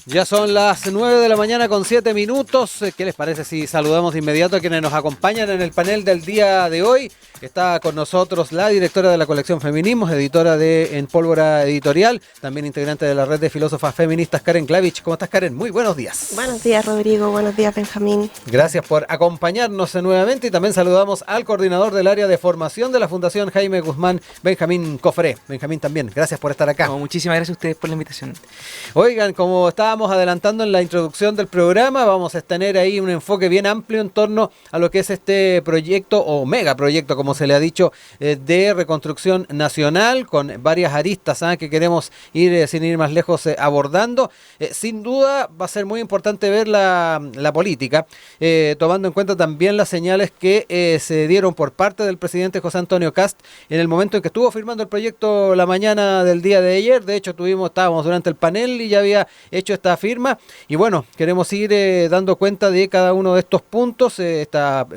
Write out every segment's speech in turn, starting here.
Ya son las 9 de la mañana con 7 minutos. ¿Qué les parece si saludamos de inmediato a quienes nos acompañan en el panel del día de hoy? Está con nosotros la directora de la colección Feminismos, editora de En Pólvora Editorial, también integrante de la red de filósofas feministas, Karen Klavich. ¿Cómo estás, Karen? Muy buenos días. Buenos días, Rodrigo. Buenos días, Benjamín. Gracias por acompañarnos nuevamente y también saludamos al coordinador del área de formación de la Fundación Jaime Guzmán, Benjamín Cofré. Benjamín, también, gracias por estar acá. No, muchísimas gracias a ustedes por la invitación. Oigan, como estábamos adelantando en la introducción del programa, vamos a tener ahí un enfoque bien amplio en torno a lo que es este proyecto o megaproyecto, como se le ha dicho, de reconstrucción nacional, con varias aristas que queremos ir, sin ir más lejos, abordando. Sin duda va a ser muy importante ver la política, tomando en cuenta también las señales que se dieron por parte del presidente José Antonio Kast en el momento en que estuvo firmando el proyecto la mañana del día de ayer. De hecho, estábamos durante el panel y ya había hecho esta firma. Y bueno, queremos ir dando cuenta de cada uno de estos puntos. Esta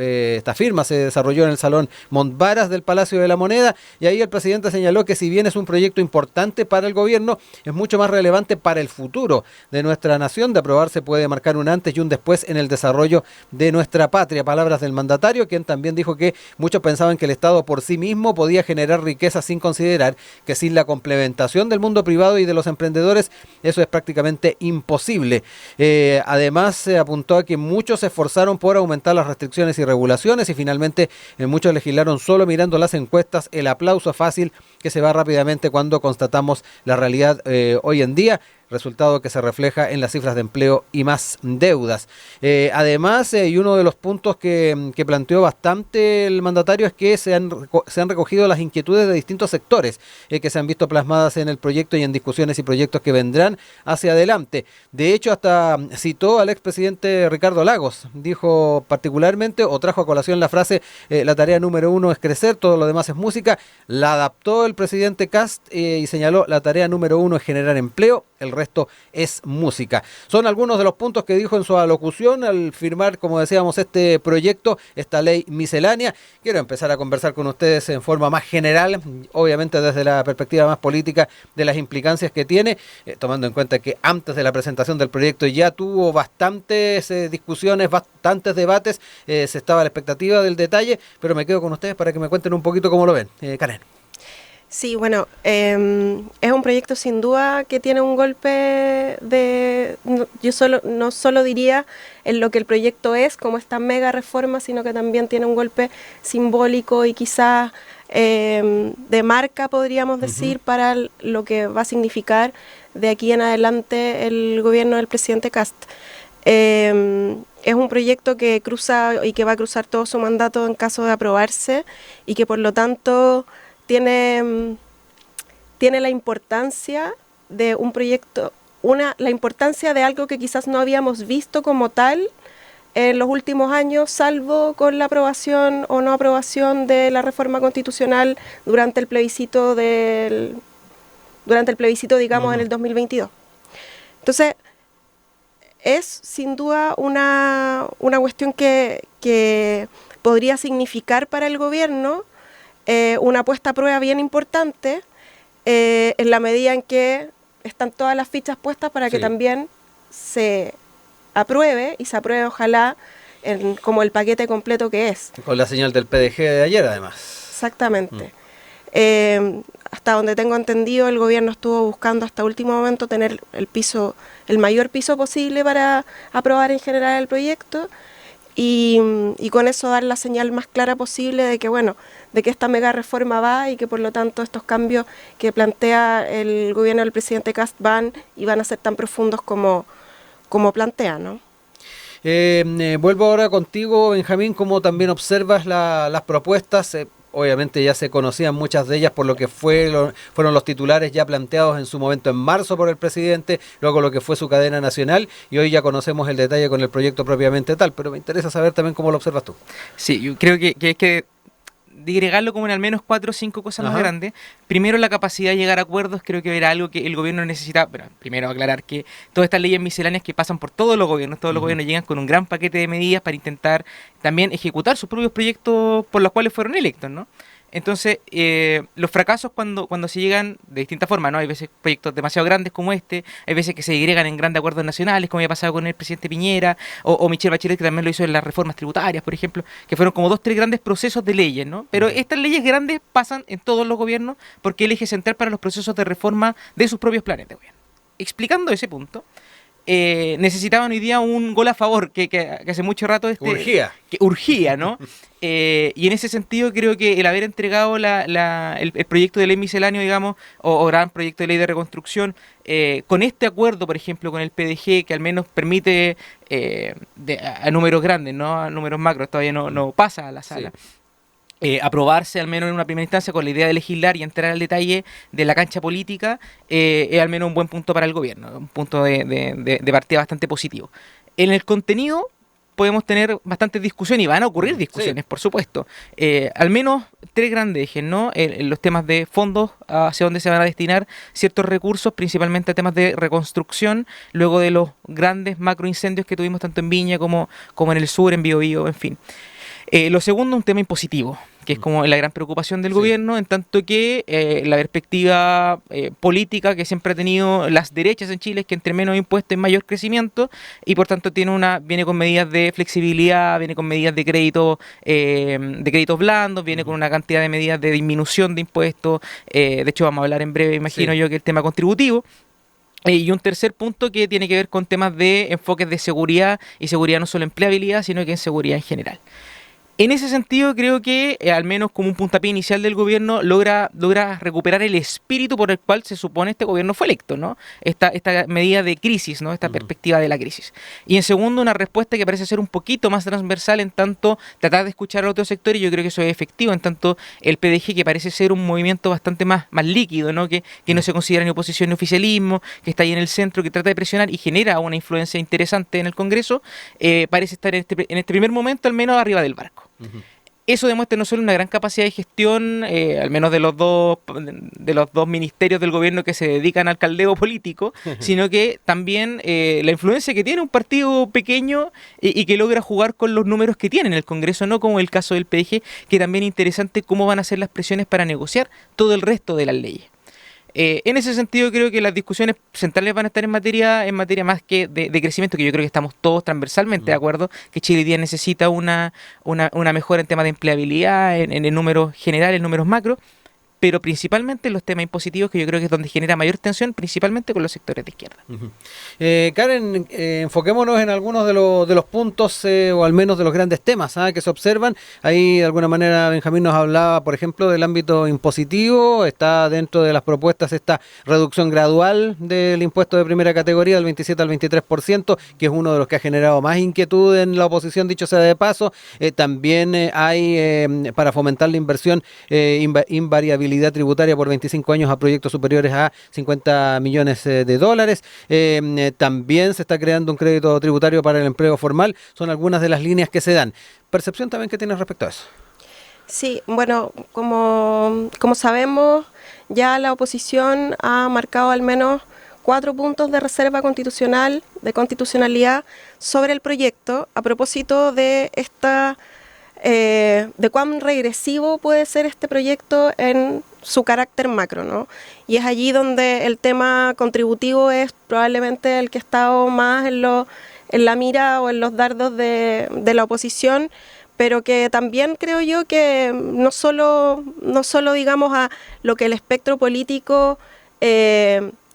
firma se desarrolló en el Salón Montbaras del Palacio de la Moneda, y ahí el presidente señaló que si bien es un proyecto importante para el gobierno, es mucho más relevante para el futuro de nuestra nación. De aprobarse puede marcar un antes y un después en el desarrollo de nuestra patria. Palabras del mandatario, quien también dijo que muchos pensaban que el Estado por sí mismo podía generar riqueza, sin considerar que sin la complementación del mundo privado y de los emprendedores eso es prácticamente imposible. Además, se apuntó a que muchos se esforzaron por aumentar las restricciones y regulaciones y finalmente muchos legislaron solo mirando las encuestas. El aplauso fácil que se va rápidamente cuando constatamos la realidad hoy en día, resultado que se refleja en las cifras de empleo y más deudas. Además, y uno de los puntos que planteó bastante el mandatario es que se han recogido las inquietudes de distintos sectores que se han visto plasmadas en el proyecto y en discusiones y proyectos que vendrán hacia adelante. De hecho, hasta citó al expresidente Ricardo Lagos. Dijo particularmente, o trajo a colación la frase, la tarea número 1 es crecer, todo lo demás es música. La adaptó el presidente Kast y señaló, la tarea número 1 es generar empleo, el resto es música. Son algunos de los puntos que dijo en su alocución al firmar, como decíamos, este proyecto, esta ley miscelánea. Quiero empezar a conversar con ustedes en forma más general, obviamente desde la perspectiva más política de las implicancias que tiene, tomando en cuenta que antes de la presentación del proyecto ya tuvo bastantes discusiones, bastantes debates, se estaba a la expectativa del detalle, pero me quedo con ustedes para que me cuenten un poquito cómo lo ven. Karen. Sí, bueno, es un proyecto sin duda que tiene un golpe de... no solo diría en lo que el proyecto es, como esta mega reforma, sino que también tiene un golpe simbólico y quizás de marca, podríamos decir, para lo que va a significar de aquí en adelante el gobierno del presidente Kast. Es un proyecto que cruza y que va a cruzar todo su mandato en caso de aprobarse y que por lo tanto tiene la importancia de un proyecto, la importancia de algo que quizás no habíamos visto como tal en los últimos años, salvo con la aprobación o no aprobación de la reforma constitucional durante el plebiscito, digamos, en el 2022. Entonces, es sin duda una cuestión que podría significar para el gobierno una puesta a prueba bien importante, en la medida en que están todas las fichas puestas para que también se apruebe, y se apruebe ojalá como el paquete completo que es. Con la señal del PDG de ayer, además. Exactamente. Hasta donde tengo entendido, el gobierno estuvo buscando hasta último momento tener el mayor piso posible para aprobar en general el proyecto, y con eso dar la señal más clara posible de que, bueno, de que esta mega reforma va y que por lo tanto estos cambios que plantea el gobierno del presidente Kast van a ser tan profundos como plantea, ¿no? Vuelvo ahora contigo, Benjamín, ¿cómo también observas las propuestas? Obviamente ya se conocían muchas de ellas por lo que fueron los titulares ya planteados en su momento en marzo por el presidente, luego lo que fue su cadena nacional, y hoy ya conocemos el detalle con el proyecto propiamente tal, pero me interesa saber también cómo lo observas tú. Sí, yo creo que hay que digregarlo como en al menos 4 o 5 cosas más grandes. Primero, la capacidad de llegar a acuerdos. Creo que era algo que el gobierno necesita. Pero primero aclarar que todas estas leyes misceláneas que pasan por todos los gobiernos llegan con un gran paquete de medidas para intentar también ejecutar sus propios proyectos por los cuales fueron electos, ¿no? Entonces, los fracasos cuando se llegan de distintas formas, ¿no? Hay veces proyectos demasiado grandes como este, hay veces que se agregan en grandes acuerdos nacionales, como había pasado con el presidente Piñera, o Michelle Bachelet, que también lo hizo en las reformas tributarias, por ejemplo, que fueron como 2, 3 grandes procesos de leyes, ¿no? Pero estas leyes grandes pasan en todos los gobiernos porque es el eje central para los procesos de reforma de sus propios planes de gobierno. Explicando ese punto, necesitaban hoy día un gol a favor que hace mucho rato urgía, ¿no? Y en ese sentido creo que el haber entregado el proyecto de ley misceláneo, digamos, o gran proyecto de ley de reconstrucción, con este acuerdo, por ejemplo, con el PDG, que al menos permite a números grandes, no a números macros, todavía no pasa a la sala. Sí. Aprobarse al menos en una primera instancia con la idea de legislar y entrar al detalle de la cancha política, es al menos un buen punto para el gobierno, un punto de partida bastante positivo. En el contenido podemos tener bastantes discusiones y van a ocurrir discusiones, sí, por supuesto. Al menos 3 grandes ejes, ¿no? Los temas de fondos, hacia dónde se van a destinar ciertos recursos, principalmente a temas de reconstrucción, luego de los grandes macroincendios que tuvimos tanto en Viña como en el sur, en Biobío, en fin. Lo segundo, un tema impositivo, que es como la gran preocupación del gobierno, en tanto que la perspectiva política que siempre ha tenido las derechas en Chile es que entre menos impuestos hay mayor crecimiento, y por tanto viene con medidas de flexibilidad, viene con medidas de créditos blandos, viene con una cantidad de medidas de disminución de impuestos. De hecho, vamos a hablar en breve, imagino yo, que el tema contributivo. Y un tercer punto que tiene que ver con temas de enfoques de seguridad, y seguridad no solo empleabilidad, sino que en seguridad en general. En ese sentido, creo que, al menos como un puntapié inicial del gobierno, logra recuperar el espíritu por el cual se supone este gobierno fue electo, ¿no? Esta medida de crisis, ¿no? Esta perspectiva de la crisis. Y en segundo, una respuesta que parece ser un poquito más transversal, en tanto tratar de escuchar a otros sectores, y yo creo que eso es efectivo, en tanto el PDG, que parece ser un movimiento bastante más líquido, ¿no? Que no se considera ni oposición ni oficialismo, que está ahí en el centro, que trata de presionar y genera una influencia interesante en el Congreso, parece estar en este primer momento al menos arriba del barco. Eso demuestra no solo una gran capacidad de gestión, al menos de los dos ministerios del gobierno que se dedican al caldeo político, sino que también la influencia que tiene un partido pequeño y que logra jugar con los números que tiene en el Congreso, no como el caso del PDG, que también es interesante cómo van a ser las presiones para negociar todo el resto de las leyes. En ese sentido, creo que las discusiones centrales van a estar en materia más que de crecimiento, que yo creo que estamos todos transversalmente de acuerdo que Chile hoy día necesita una mejora en temas de empleabilidad, en el número general, en números macro, pero principalmente en los temas impositivos, que yo creo que es donde genera mayor tensión, principalmente con los sectores de izquierda. Karen, enfoquémonos en algunos de los puntos, o al menos de los grandes temas que se observan. Ahí de alguna manera Benjamín nos hablaba, por ejemplo, del ámbito impositivo. Está dentro de las propuestas esta reducción gradual del impuesto de primera categoría del 27 al 23%, que es uno de los que ha generado más inquietud en la oposición, dicho sea de paso. También hay, para fomentar la inversión, invariabilidad tributaria por 25 años a proyectos superiores a 50 millones de dólares. También se está creando un crédito tributario para el empleo formal. Son algunas de las líneas que se dan. ¿Percepción también que tienes respecto a eso? Sí, bueno, como sabemos, ya la oposición ha marcado al menos 4 puntos de reserva constitucional, de constitucionalidad sobre el proyecto, a propósito de de cuán regresivo puede ser este proyecto en su carácter macro, ¿no? Y es allí donde el tema contributivo es probablemente el que ha estado más en la mira o en los dardos de la oposición, pero que también creo yo que no solo digamos a lo que el espectro político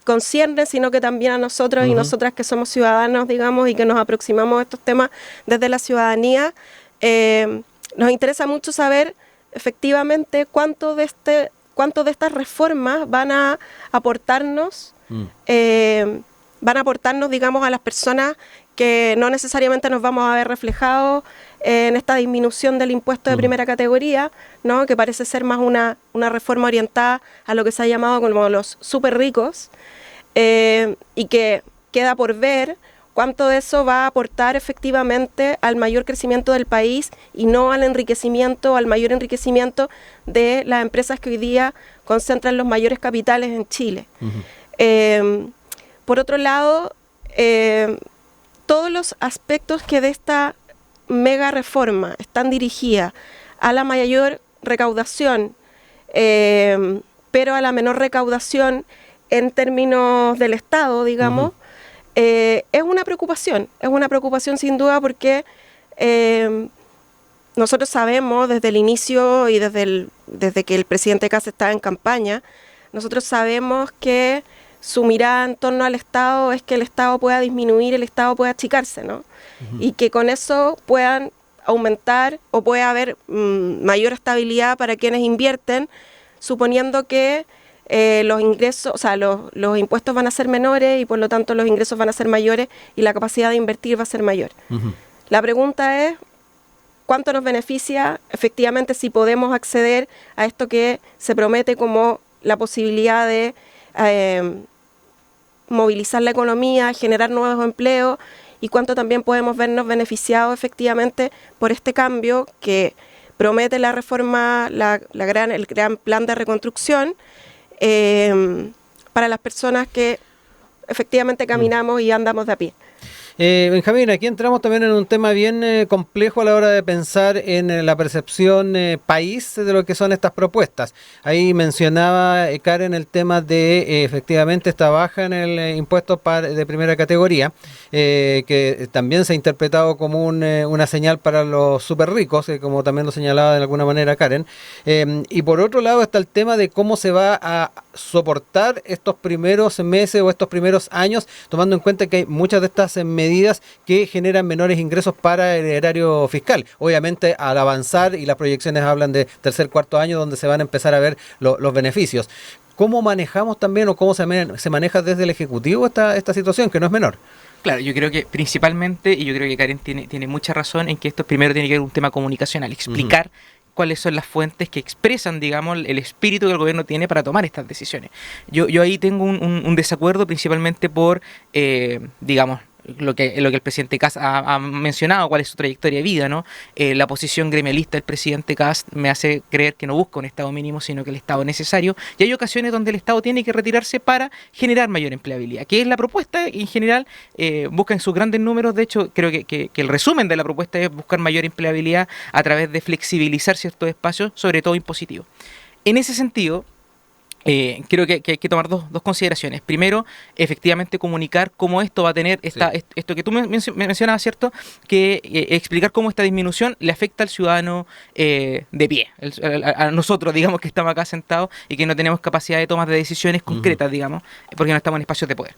concierne, sino que también a nosotros y nosotras que somos ciudadanos, digamos, y que nos aproximamos a estos temas desde la ciudadanía. Nos interesa mucho saber efectivamente cuánto de estas reformas van a aportarnos, digamos, a las personas que no necesariamente nos vamos a ver reflejados en esta disminución del impuesto de primera categoría, ¿no? Que parece ser más una reforma orientada a lo que se ha llamado como los súper ricos, y que queda por ver cuánto de eso va a aportar efectivamente al mayor crecimiento del país y no al mayor enriquecimiento de las empresas que hoy día concentran los mayores capitales en Chile. Por otro lado, todos los aspectos que de esta mega reforma están dirigidas a la mayor recaudación, pero a la menor recaudación en términos del Estado, digamos, es una preocupación sin duda porque nosotros sabemos desde el inicio y desde que el presidente Kast estaba en campaña, nosotros sabemos que su mirada en torno al Estado es que el Estado pueda disminuir, el Estado pueda achicarse, ¿no? Y que con eso puedan aumentar o pueda haber mayor estabilidad para quienes invierten, suponiendo que los ingresos, o sea, los impuestos van a ser menores y por lo tanto los ingresos van a ser mayores y la capacidad de invertir va a ser mayor. La pregunta es, ¿cuánto nos beneficia efectivamente si podemos acceder a esto que se promete como la posibilidad de movilizar la economía, generar nuevos empleos, y cuánto también podemos vernos beneficiados efectivamente por este cambio que promete la reforma, el gran plan de reconstrucción para las personas que efectivamente caminamos y andamos de a pie? Benjamín, aquí entramos también en un tema bien complejo a la hora de pensar en la percepción país de lo que son estas propuestas. Ahí mencionaba Karen el tema de efectivamente esta baja en el impuesto de primera categoría, que también se ha interpretado como una señal para los súper ricos, como también lo señalaba de alguna manera Karen. Y por otro lado está el tema de cómo se va a soportar estos primeros meses o estos primeros años, tomando en cuenta que hay muchas de estas medidas que generan menores ingresos para el erario fiscal. Obviamente al avanzar, y las proyecciones hablan de tercer, cuarto año, donde se van a empezar a ver los beneficios. ¿Cómo manejamos también o cómo se maneja desde el Ejecutivo esta situación, que no es menor? Claro, yo creo que principalmente, y yo creo que Karen tiene mucha razón en que esto primero tiene que ver un tema comunicacional, explicar cuáles son las fuentes que expresan, digamos, el espíritu que el gobierno tiene para tomar estas decisiones. Yo ahí tengo un desacuerdo principalmente por, digamos, lo que el presidente Kast ha mencionado, cuál es su trayectoria de vida, ¿no? La posición gremialista del presidente Kast me hace creer que no busca un Estado mínimo, sino que el Estado necesario, y hay ocasiones donde el Estado tiene que retirarse para generar mayor empleabilidad, que es la propuesta en general, busca en sus grandes números. De hecho, creo que el resumen de la propuesta es buscar mayor empleabilidad a través de flexibilizar ciertos espacios, sobre todo impositivos. En ese sentido, creo que hay que tomar dos consideraciones. Primero, efectivamente comunicar cómo esto va a tener esto que tú mencionabas, ¿cierto? Que explicar cómo esta disminución le afecta al ciudadano de pie, a nosotros, digamos, que estamos acá sentados y que no tenemos capacidad de tomar de decisiones concretas, digamos, porque no estamos en espacios de poder.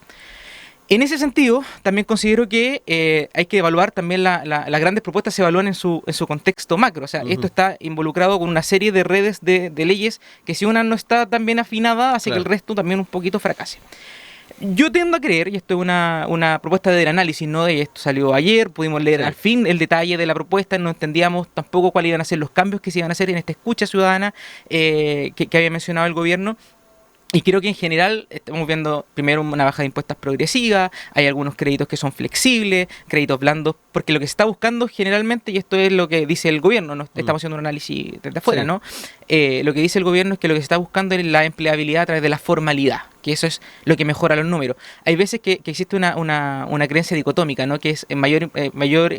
En ese sentido, también considero que hay que evaluar también las grandes propuestas, se evalúan en su contexto macro. O sea, esto está involucrado con una serie de redes de leyes que si una no está tan bien afinada, hace que el resto también un poquito fracase. Yo tiendo a creer, y esto es una propuesta del análisis, ¿no? De esto salió ayer, pudimos leer al fin el detalle de la propuesta, no entendíamos tampoco cuáles iban a ser los cambios que se iban a hacer en esta escucha ciudadana que había mencionado el gobierno. Y creo que en general estamos viendo primero una baja de impuestos progresiva, hay algunos créditos que son flexibles, créditos blandos, porque lo que se está buscando generalmente, y esto es lo que dice el gobierno, no estamos haciendo un análisis desde afuera, ¿no? Lo que dice el gobierno es que lo que se está buscando es la empleabilidad a través de la formalidad, que eso es lo que mejora los números. Hay veces que existe una creencia dicotómica, ¿no? Que es mayor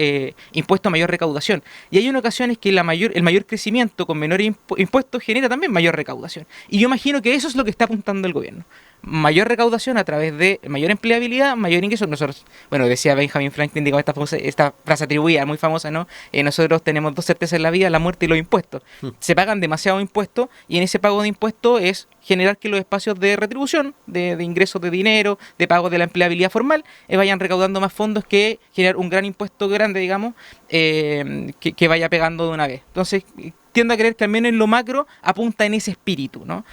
impuesto, mayor recaudación. Y hay ocasiones que el mayor crecimiento con menores impuestos genera también mayor recaudación. Y yo imagino que eso es lo que está apuntando el gobierno. Mayor recaudación a través de mayor empleabilidad, mayor ingreso. Nosotros, bueno, decía Benjamin Franklin, digo, esta frase atribuida, muy famosa, ¿no? Nosotros tenemos dos certezas en la vida, la muerte y los impuestos. Se pagan demasiados impuestos y en ese pago de impuestos es generar que los espacios de retribución, de ingresos de dinero, de pago de la empleabilidad formal, vayan recaudando más fondos que generar un gran impuesto grande, digamos, que vaya pegando de una vez. Entonces, tiendo a creer que al menos en lo macro apunta en ese espíritu, ¿no?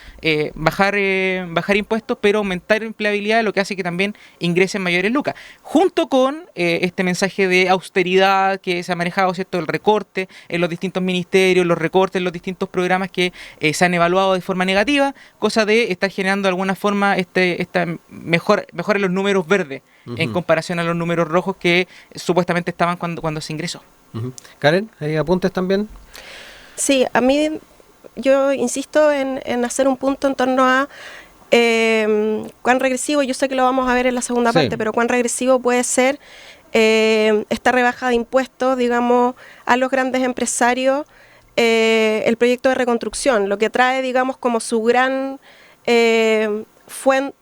Bajar impuestos, pero aumentar empleabilidad, lo que hace que también ingresen mayores lucas. Junto con este mensaje de austeridad que se ha manejado, ¿cierto? El recorte en los distintos ministerios, los recortes en los distintos programas que se han evaluado de forma negativa, cosa de estar generando de alguna forma mejor en los números verdes en comparación a los números rojos que supuestamente estaban cuando se ingresó. Karen, ¿hay apuntes también? Sí, a mí yo insisto en hacer un punto en torno a cuán regresivo, yo sé que lo vamos a ver en la segunda parte, pero cuán regresivo puede ser esta rebaja de impuestos, digamos, a los grandes empresarios el proyecto de reconstrucción, lo que trae, digamos, como su gran fuerte,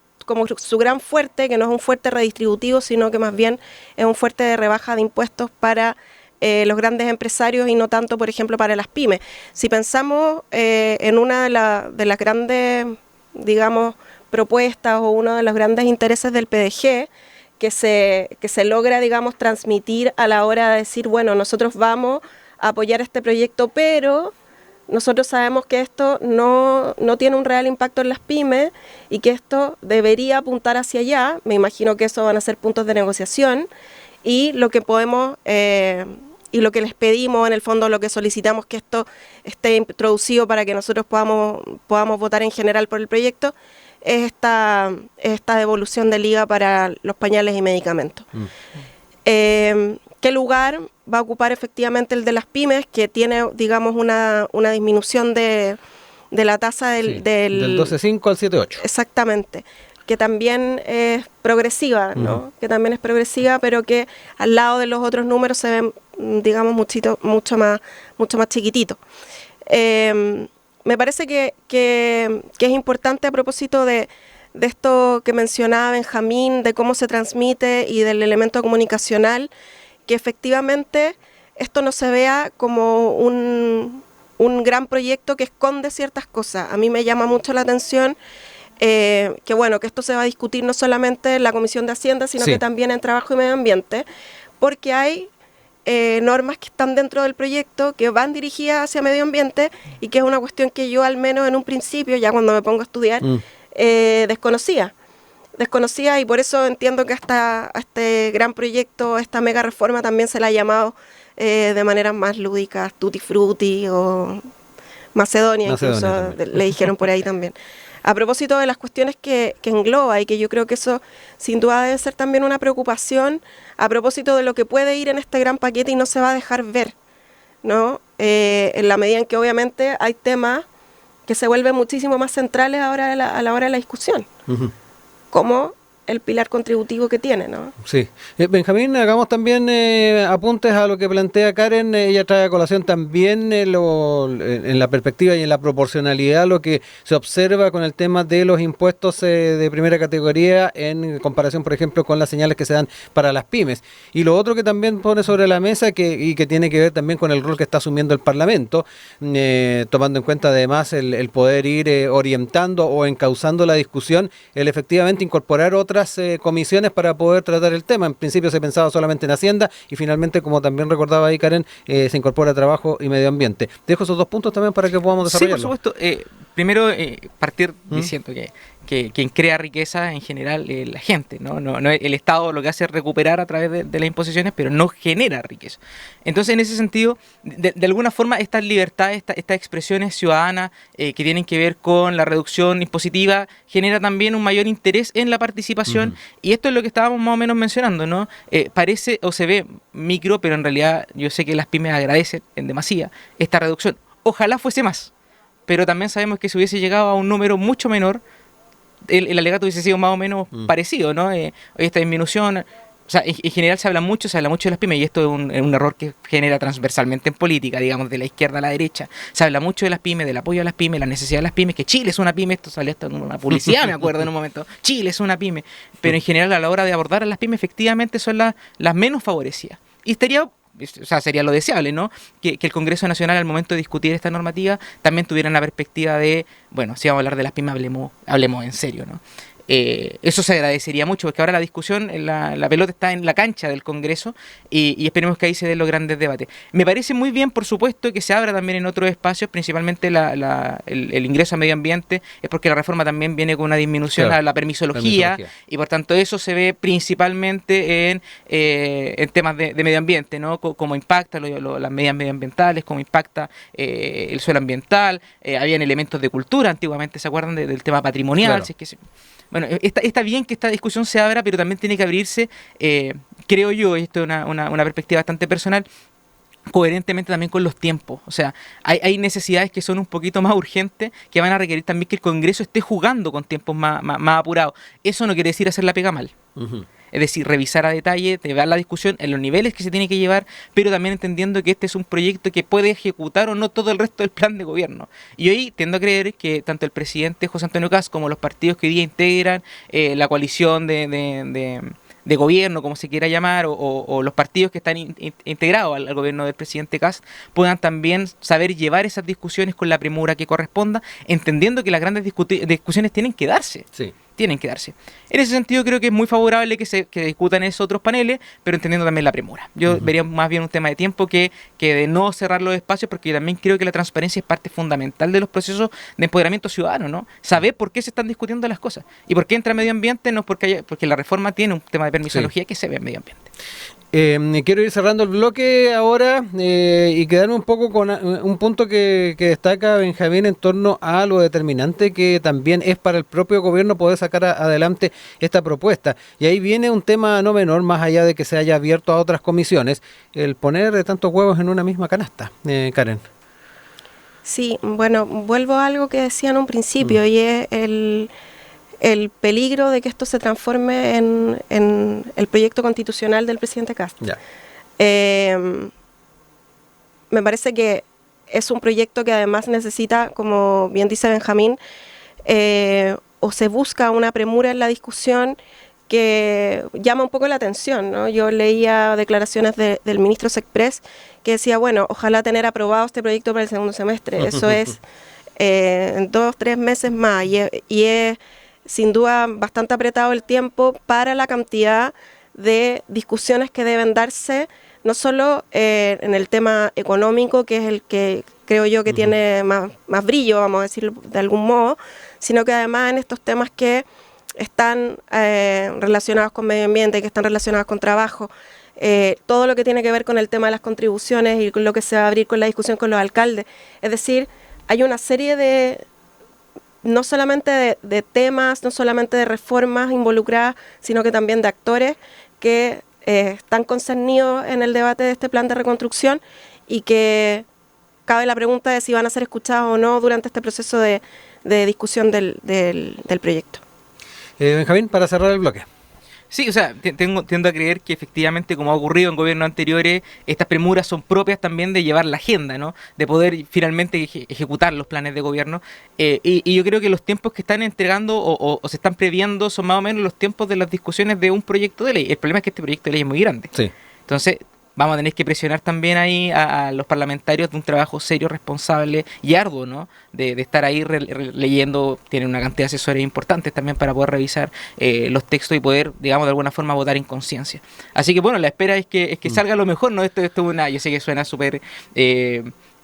que no es un fuerte redistributivo, sino que más bien es un fuerte de rebaja de impuestos para los grandes empresarios y no tanto, por ejemplo, para las pymes. Si pensamos en una de las grandes, digamos, propuestas o uno de los grandes intereses del PDG, que se logra, digamos, transmitir a la hora de decir, bueno, nosotros vamos a apoyar este proyecto, pero nosotros sabemos que esto no tiene un real impacto en las pymes y que esto debería apuntar hacia allá. Me imagino que eso van a ser puntos de negociación y lo que podemos y lo que les pedimos, en el fondo lo que solicitamos que esto esté introducido para que nosotros podamos votar en general por el proyecto, es esta devolución del IVA para los pañales y medicamentos. ¿Qué lugar va a ocupar efectivamente el de las pymes, que tiene, digamos, una disminución de la tasa del 12,5 al 7,8? Exactamente, que también es progresiva, ¿no? Que también es progresiva, pero que al lado de los otros números se ven, digamos, mucho más chiquitito. Me parece que es importante, a propósito de esto que mencionaba Benjamín, de cómo se transmite y del elemento comunicacional, que efectivamente esto no se vea como un gran proyecto que esconde ciertas cosas. A mí me llama mucho la atención que esto se va a discutir no solamente en la Comisión de Hacienda, sino que también en Trabajo y Medio Ambiente, porque hay normas que están dentro del proyecto que van dirigidas hacia medio ambiente y que es una cuestión que yo, al menos en un principio, ya cuando me pongo a estudiar, desconocía, y por eso entiendo que a este gran proyecto, esta mega reforma, también se la ha llamado de maneras más lúdicas, Tutti Frutti o Macedonia incluso, le dijeron por ahí también. A propósito de las cuestiones que engloba, y que yo creo que eso sin duda debe ser también una preocupación, a propósito de lo que puede ir en este gran paquete y no se va a dejar ver, ¿no? En la medida en que obviamente hay temas que se vuelven muchísimo más centrales ahora a la hora de la discusión, como el pilar contributivo que tiene, ¿no? Sí. Benjamín, hagamos también apuntes a lo que plantea Karen. Ella trae a colación también en la perspectiva y en la proporcionalidad lo que se observa con el tema de los impuestos de primera categoría en comparación, por ejemplo, con las señales que se dan para las pymes. Y lo otro que también pone sobre la mesa y que tiene que ver también con el rol que está asumiendo el Parlamento, tomando en cuenta además el poder ir orientando o encauzando la discusión, el efectivamente incorporar otras comisiones para poder tratar el tema. En principio se pensaba solamente en Hacienda y finalmente, como también recordaba ahí Karen, se incorpora Trabajo y Medio Ambiente. Dejo esos dos puntos también para que podamos desarrollarlo. Sí, por supuesto. Primero, partir diciendo que quien crea riqueza en general es la gente, ¿no? El Estado lo que hace es recuperar a través de las imposiciones, pero no genera riqueza. Entonces, en ese sentido, de alguna forma, estas libertades, estas expresiones ciudadanas que tienen que ver con la reducción impositiva, genera también un mayor interés en la participación, y esto es lo que estábamos más o menos mencionando, ¿no? Parece o se ve micro, pero en realidad yo sé que las pymes agradecen en demasía esta reducción. Ojalá fuese más, pero también sabemos que si hubiese llegado a un número mucho menor, el alegato hubiese sido más o menos parecido, ¿no? Esta disminución, o sea, en general se habla mucho de las pymes, y esto es un error que genera transversalmente en política, digamos, de la izquierda a la derecha. Se habla mucho de las pymes, del apoyo a las pymes, la necesidad de las pymes, que Chile es una pyme, esto salió hasta en una publicidad, me acuerdo en un momento, Chile es una pyme, pero en general a la hora de abordar a las pymes efectivamente son las menos favorecidas. Y sería lo deseable, ¿no? Que el Congreso Nacional, al momento de discutir esta normativa, también tuviera la perspectiva de, bueno, si vamos a hablar de las pymes, hablemos en serio, ¿no? Eso se agradecería mucho, porque ahora la discusión, la pelota está en la cancha del Congreso, y esperemos que ahí se den los grandes debates. Me parece muy bien, por supuesto, que se abra también en otros espacios, principalmente el ingreso a medio ambiente, es porque la reforma también viene con una disminución a la permisología, y por tanto eso se ve principalmente en temas de medio ambiente, ¿no? Cómo impacta las medidas medioambientales, cómo impacta el suelo ambiental. Habían elementos de cultura antiguamente, ¿se acuerdan del tema patrimonial? Claro. Si es que bueno, está bien que esta discusión se abra, pero también tiene que abrirse, creo yo, esto es una perspectiva bastante personal, coherentemente también con los tiempos. O sea, hay necesidades que son un poquito más urgentes, que van a requerir también que el Congreso esté jugando con tiempos más apurados. Eso no quiere decir hacer la pega mal. Uh-huh. Es decir, revisar a detalle, llevar la discusión en los niveles que se tiene que llevar, pero también entendiendo que este es un proyecto que puede ejecutar o no todo el resto del plan de gobierno. Y hoy tiendo a creer que tanto el presidente José Antonio Kast como los partidos que hoy día integran la coalición de gobierno, como se quiera llamar, o los partidos que están integrados al gobierno del presidente Kast, puedan también saber llevar esas discusiones con la premura que corresponda, entendiendo que las grandes discusiones tienen que darse. Sí. Tienen que darse. En ese sentido creo que es muy favorable que discutan esos otros paneles, pero entendiendo también la premura. Yo vería más bien un tema de tiempo que de no cerrar los espacios, porque yo también creo que la transparencia es parte fundamental de los procesos de empoderamiento ciudadano, ¿no? Saber por qué se están discutiendo las cosas. Y por qué entra medio ambiente, no es porque la reforma tiene un tema de permisología que se ve en medio ambiente. Quiero ir cerrando el bloque ahora y quedarme un poco con un punto que destaca Benjamín en torno a lo determinante que también es para el propio gobierno poder sacar adelante esta propuesta. Y ahí viene un tema no menor, más allá de que se haya abierto a otras comisiones, el poner tantos huevos en una misma canasta. Karen. Sí, bueno, vuelvo a algo que decía en un principio y es el peligro de que esto se transforme en el proyecto constitucional del presidente Kast. Ya. Me parece que es un proyecto que además necesita, como bien dice Benjamín, o se busca una premura en la discusión que llama un poco la atención, ¿no? Yo leía declaraciones del ministro Sexpress que decía, bueno, ojalá tener aprobado este proyecto para el segundo semestre. Eso es en 2-3 meses más y es sin duda bastante apretado el tiempo para la cantidad de discusiones que deben darse, no solo en el tema económico, que es el que creo yo que tiene más brillo, vamos a decirlo de algún modo, sino que además en estos temas que están relacionados con medio ambiente, que están relacionados con trabajo, todo lo que tiene que ver con el tema de las contribuciones y con lo que se va a abrir con la discusión con los alcaldes. Es decir, hay una serie de no solamente de temas, no solamente de reformas involucradas, sino que también de actores que están concernidos en el debate de este plan de reconstrucción y que cabe la pregunta de si van a ser escuchados o no durante este proceso de discusión del proyecto. Benjamín, para cerrar el bloque. Sí, o sea, tiendo a creer que efectivamente, como ha ocurrido en gobiernos anteriores, estas premuras son propias también de llevar la agenda, ¿no? De poder finalmente ejecutar los planes de gobierno. Y yo creo que los tiempos que están entregando o se están previendo son más o menos los tiempos de las discusiones de un proyecto de ley. El problema es que este proyecto de ley es muy grande. Sí. Entonces, vamos a tener que presionar también ahí a los parlamentarios de un trabajo serio, responsable y arduo, ¿no? De estar ahí leyendo, tienen una cantidad de asesores importantes también para poder revisar los textos y poder, digamos, de alguna forma votar en conciencia. Así que bueno, la espera es que salga lo mejor, ¿no? Esto es una, yo sé que suena súper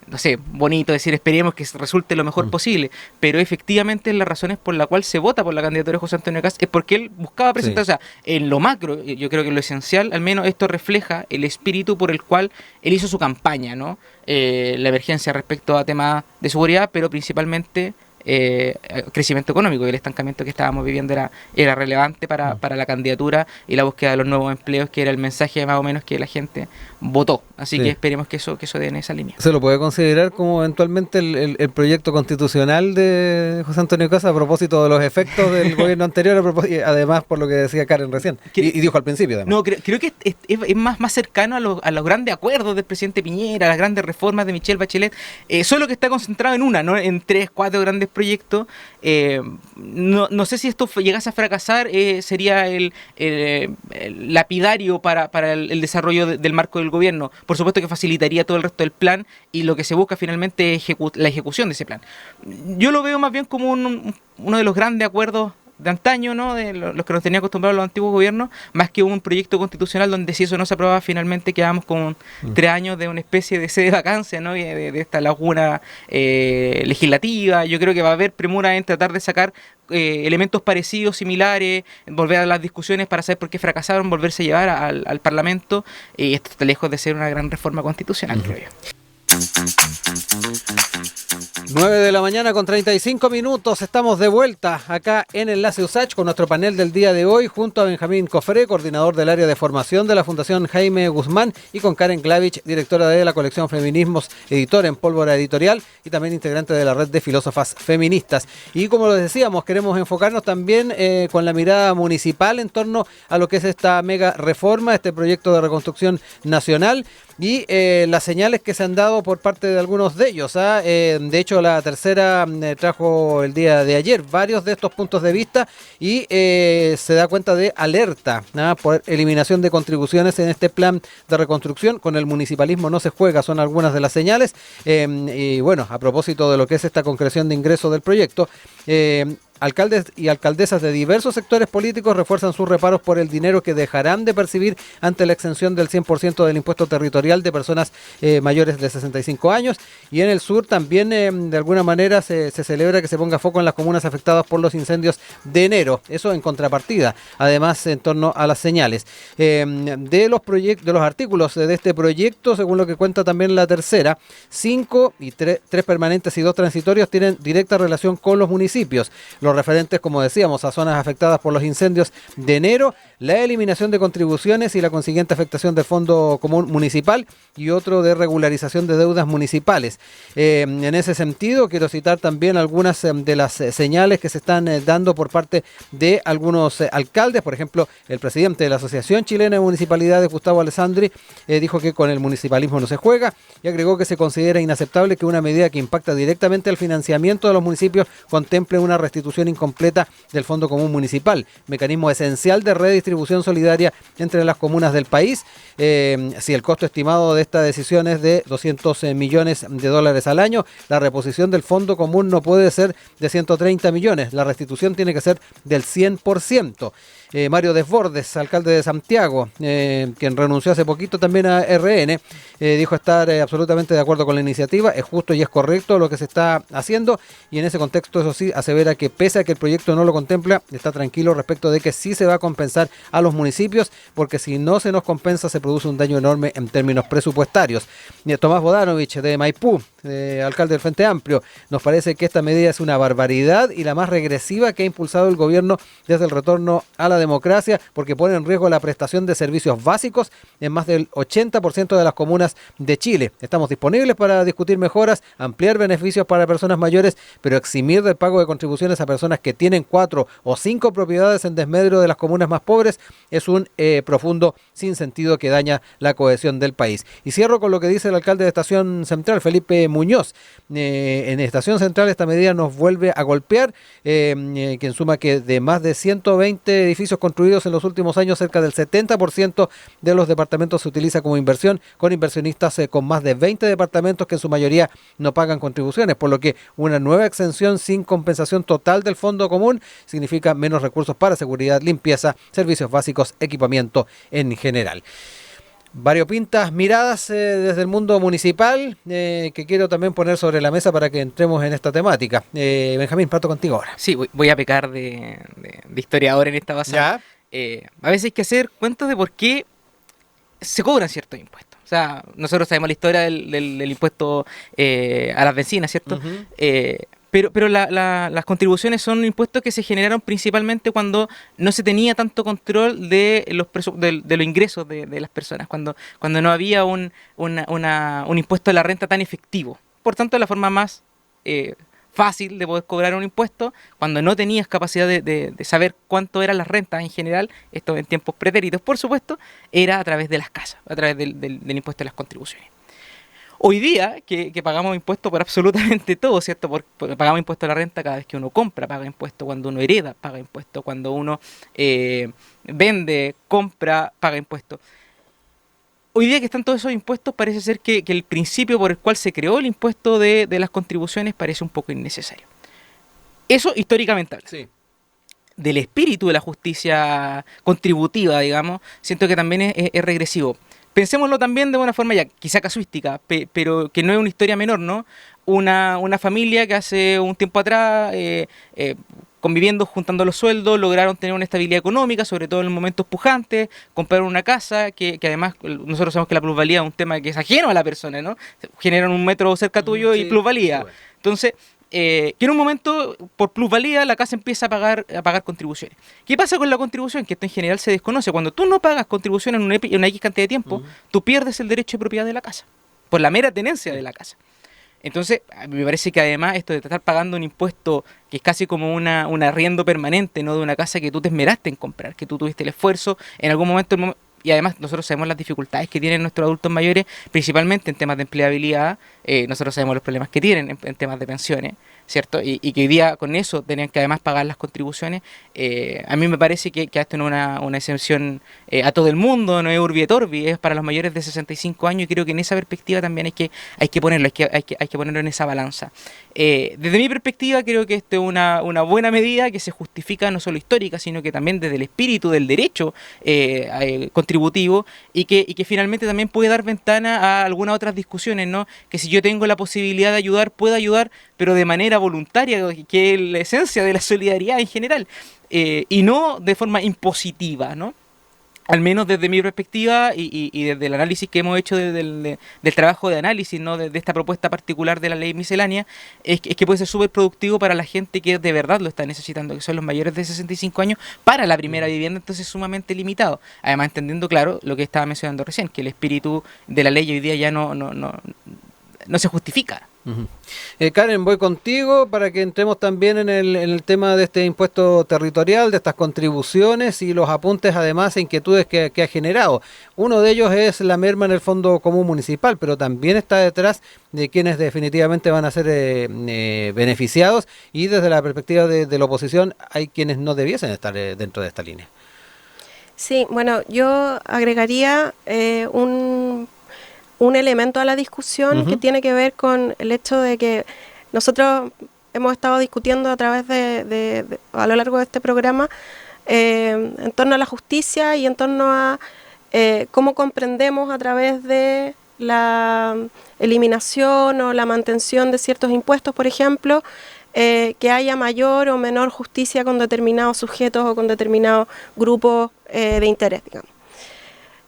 no sé, bonito decir esperemos que resulte lo mejor posible, pero efectivamente las razones por las cuales se vota por la candidatura de José Antonio Kast es porque él buscaba presentar, o sea, en lo macro, yo creo que en lo esencial, al menos esto refleja el espíritu por el cual él hizo su campaña, ¿no? La emergencia respecto a temas de seguridad, pero principalmente crecimiento económico, y el estancamiento que estábamos viviendo era relevante para la candidatura y la búsqueda de los nuevos empleos, que era el mensaje más o menos que la gente votó. Así que esperemos que eso dé en esa línea. ¿Se lo puede considerar como eventualmente el proyecto constitucional de José Antonio Kast a propósito de los efectos del gobierno anterior, además por lo que decía Karen recién y dijo al principio también? No, creo que es más cercano a los grandes acuerdos del presidente Piñera, a las grandes reformas de Michelle Bachelet, solo que está concentrado en una, ¿no? En 3-4 grandes proyectos. No sé si esto llegase a fracasar, sería el lapidario para el desarrollo del marco del gobierno. Por supuesto que facilitaría todo el resto del plan, y lo que se busca finalmente es la ejecución de ese plan. Yo lo veo más bien como uno de los grandes acuerdos de antaño, ¿no? De los que nos tenían acostumbrados los antiguos gobiernos, más que un proyecto constitucional donde, si eso no se aprobaba, finalmente quedamos con 3 años de una especie de sede de vacancia, ¿no? De esta laguna legislativa. Yo creo que va a haber premura en tratar de sacar elementos parecidos, similares, volver a las discusiones para saber por qué fracasaron, volverse a llevar al Parlamento, y esto está lejos de ser una gran reforma constitucional, creo yo. 9 de la mañana con 35 minutos, estamos de vuelta acá en Enlace USACH con nuestro panel del día de hoy, junto a Benjamín Cofré, coordinador del área de formación de la Fundación Jaime Guzmán, y con Karen Glavich, directora de la colección Feminismos, editora en Pólvora Editorial y también integrante de la red de filósofas feministas. Y como lo decíamos, queremos enfocarnos también con la mirada municipal en torno a lo que es esta mega reforma, este proyecto de reconstrucción nacional y las señales que se han dado por parte de algunos de ellos. De hecho, la tercera trajo el día de ayer varios de estos puntos de vista y se da cuenta de alerta por eliminación de contribuciones en este plan de reconstrucción. Con el municipalismo no se juega, son algunas de las señales. Y bueno, a propósito de lo que es esta concreción de ingresos del proyecto, alcaldes y alcaldesas de diversos sectores políticos refuerzan sus reparos por el dinero que dejarán de percibir ante la exención del 100% del impuesto territorial de personas mayores de 65 años. Y en el sur también de alguna manera se celebra que se ponga foco en las comunas afectadas por los incendios de enero. Eso en contrapartida, además en torno a las señales. De los artículos de este proyecto, según lo que cuenta también la tercera, 5 y 3 permanentes y 2 transitorios tienen directa relación con los municipios. Los referentes, como decíamos, a zonas afectadas por los incendios de enero, la eliminación de contribuciones y la consiguiente afectación del Fondo Común Municipal, y otro de regularización de deudas municipales. En ese sentido, quiero citar también algunas de las señales que se están dando por parte de algunos alcaldes. Por ejemplo, el presidente de la Asociación Chilena de Municipalidades, Gustavo Alessandri, dijo que con el municipalismo no se juega, y agregó que se considera inaceptable que una medida que impacta directamente al financiamiento de los municipios contemple una restitución incompleta del Fondo Común Municipal, mecanismo esencial de redistribución solidaria entre las comunas del país. Si el costo estimado de esta decisión es de 200 millones de dólares al año, la reposición del Fondo Común no puede ser de 130 millones, la restitución tiene que ser del 100%. Mario Desbordes, alcalde de Santiago, quien renunció hace poquito también a RN, dijo estar absolutamente de acuerdo con la iniciativa. Es justo y es correcto lo que se está haciendo, y en ese contexto, eso sí, asevera que pese a que el proyecto no lo contempla, está tranquilo respecto de que sí se va a compensar a los municipios, porque si no se nos compensa se produce un daño enorme en términos presupuestarios. Tomás Bodanovich, de Maipú, alcalde del Frente Amplio, nos parece que esta medida es una barbaridad y la más regresiva que ha impulsado el gobierno desde el retorno a la democracia, porque pone en riesgo la prestación de servicios básicos en más del 80% de las comunas de Chile. Estamos disponibles para discutir mejoras, ampliar beneficios para personas mayores, pero eximir del pago de contribuciones a personas que tienen 4 o 5 propiedades en desmedro de las comunas más pobres es un profundo sinsentido que daña la cohesión del país. Y cierro con lo que dice el alcalde de Estación Central, Felipe Muñoz. En Estación Central esta medida nos vuelve a golpear, quien suma que de más de 120 edificios construidos en los últimos años, cerca del 70% de los departamentos se utiliza como inversión, con inversionistas con más de 20 departamentos que en su mayoría no pagan contribuciones, por lo que una nueva exención sin compensación total del Fondo Común significa menos recursos para seguridad, limpieza, servicios básicos, equipamiento en general. Variopintas miradas desde el mundo municipal que quiero también poner sobre la mesa para que entremos en esta temática. Benjamín, parto contigo ahora. Sí, voy a pecar de historiador en esta pasada. A veces hay que hacer cuentas de por qué se cobran ciertos impuestos. O sea, nosotros sabemos la historia del impuesto a las bencinas, ¿cierto? Uh-huh. Pero las contribuciones son impuestos que se generaron principalmente cuando no se tenía tanto control de los ingresos de las personas, cuando no había un impuesto a la renta tan efectivo. Por tanto, la forma más fácil de poder cobrar un impuesto, cuando no tenías capacidad de saber cuánto eran las rentas en general, esto en tiempos pretéritos, por supuesto, era a través de las casas, a través del impuesto a las contribuciones. Hoy día, que pagamos impuestos por absolutamente todo, ¿cierto? Porque pagamos impuestos a la renta cada vez que uno compra, paga impuestos cuando uno hereda, paga impuestos cuando uno vende, compra, paga impuestos. Hoy día que están todos esos impuestos, parece ser que el principio por el cual se creó el impuesto de las contribuciones parece un poco innecesario. Eso históricamente habla. Sí. Del espíritu de la justicia contributiva, digamos, siento que también es regresivo. Pensémoslo también de una forma ya quizá casuística, pero que no es una historia menor, ¿no? una familia que hace un tiempo atrás, conviviendo, juntando los sueldos, lograron tener una estabilidad económica, sobre todo en momentos pujantes, compraron una casa, que además nosotros sabemos que la plusvalía es un tema que es ajeno a la persona, ¿no? Generan un metro cerca tuyo y plusvalía. Sí, bueno. Entonces, que en un momento, por plusvalía, la casa empieza a pagar contribuciones. ¿Qué pasa con la contribución? Que esto en general se desconoce. Cuando tú no pagas contribución en una X cantidad de tiempo, tú pierdes el derecho de propiedad de la casa, por la mera tenencia de la casa. Entonces, me parece que además esto de estar pagando un impuesto que es casi como un arriendo permanente, ¿no? De una casa que tú te esmeraste en comprar, que tú tuviste el esfuerzo, en algún momento, y además nosotros sabemos las dificultades que tienen nuestros adultos mayores, principalmente en temas de empleabilidad, nosotros sabemos los problemas que tienen en temas de pensiones, ¿cierto? Y que hoy día con eso tenían que además pagar las contribuciones. A mí me parece que esto no es una exención a todo el mundo, no es urbi et orbi, es para los mayores de 65 años, y creo que en esa perspectiva también hay que ponerlo, hay que ponerlo en esa balanza. Desde mi perspectiva creo que esto es una buena medida que se justifica no solo histórica, sino que también desde el espíritu del derecho contributivo, y que finalmente también puede dar ventana a algunas otras discusiones, ¿no? Que si yo tengo la posibilidad de ayudar, puedo ayudar, pero de manera voluntaria, que es la esencia de la solidaridad en general, y no de forma impositiva, ¿no? Al menos desde mi perspectiva y desde el análisis que hemos hecho del trabajo de análisis, ¿no? de esta propuesta particular de la ley miscelánea, es que puede ser súper productivo para la gente que de verdad lo está necesitando, que son los mayores de 65 años, para la primera vivienda, entonces sumamente limitado. Además, entendiendo, claro, lo que estaba mencionando recién, que el espíritu de la ley hoy día ya no se justifica. Karen, voy contigo para que entremos también en el tema de este impuesto territorial, de estas contribuciones y los apuntes, además, e inquietudes que ha generado. Uno de ellos es la merma en el Fondo Común Municipal, pero también está detrás de quienes definitivamente van a ser beneficiados, y desde la perspectiva de la oposición hay quienes no debiesen estar dentro de esta línea. Sí, bueno, yo agregaría un elemento a la discusión que tiene que ver con el hecho de que nosotros hemos estado discutiendo a través a lo largo de este programa en torno a la justicia y en torno a cómo comprendemos a través de la eliminación o la mantención de ciertos impuestos, por ejemplo, que haya mayor o menor justicia con determinados sujetos o con determinados grupos de interés, digamos.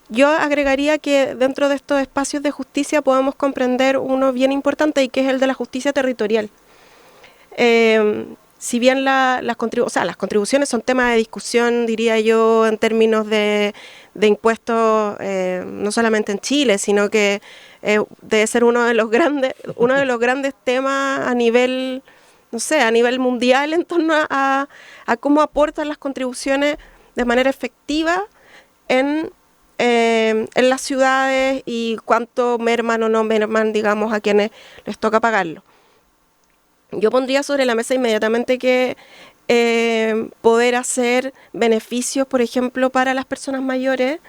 Yo agregaría que dentro de estos espacios de justicia podemos comprender uno bien importante, y que es el de la justicia territorial. Si bien las contribuciones son temas de discusión, diría yo, en términos de impuestos, no solamente en Chile, sino que debe ser uno de los grandes temas a nivel, no sé, a nivel mundial, en torno a cómo aportan las contribuciones de manera efectiva en las ciudades, y cuánto merman o no merman, digamos, a quienes les toca pagarlo. Yo pondría sobre la mesa inmediatamente que poder hacer beneficios, por ejemplo, para las personas mayores,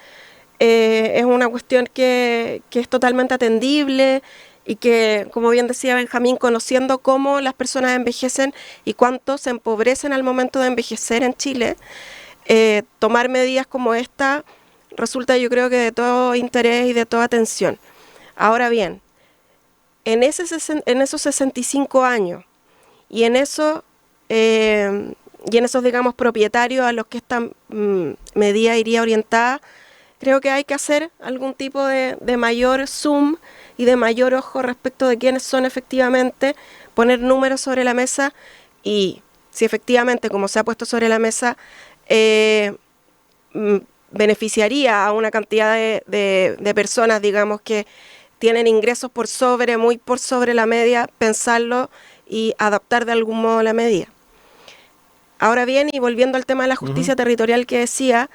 es una cuestión que es totalmente atendible, y que, como bien decía Benjamín, conociendo cómo las personas envejecen y cuánto se empobrecen al momento de envejecer en Chile, tomar medidas como esta resulta, yo creo, que de todo interés y de toda atención. Ahora bien, en esos 65 años y en esos, digamos, propietarios a los que esta medida iría orientada, creo que hay que hacer algún tipo de mayor zoom y de mayor ojo respecto de quiénes son efectivamente, poner números sobre la mesa, y si efectivamente, como se ha puesto sobre la mesa, beneficiaría a una cantidad de personas, digamos, que tienen ingresos muy por sobre la media, pensarlo y adaptar de algún modo la medida. Ahora bien, y volviendo al tema de la justicia territorial que decía,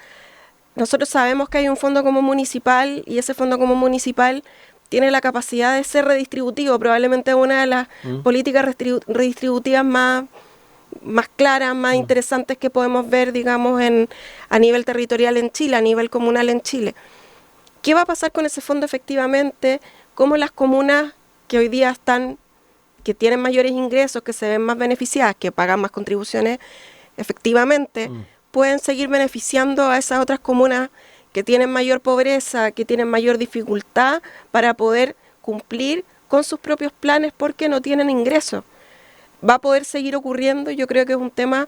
nosotros sabemos que hay un fondo común municipal, y ese fondo común municipal tiene la capacidad de ser redistributivo, probablemente una de las políticas redistributivas más claras, más interesantes que podemos ver, digamos, a nivel territorial en Chile, a nivel comunal en Chile. ¿Qué va a pasar con ese fondo efectivamente? ¿Cómo las comunas que hoy día que tienen mayores ingresos, que se ven más beneficiadas, que pagan más contribuciones efectivamente, pueden seguir beneficiando a esas otras comunas que tienen mayor pobreza, que tienen mayor dificultad para poder cumplir con sus propios planes porque no tienen ingresos. Va a poder seguir ocurriendo, yo creo que es un tema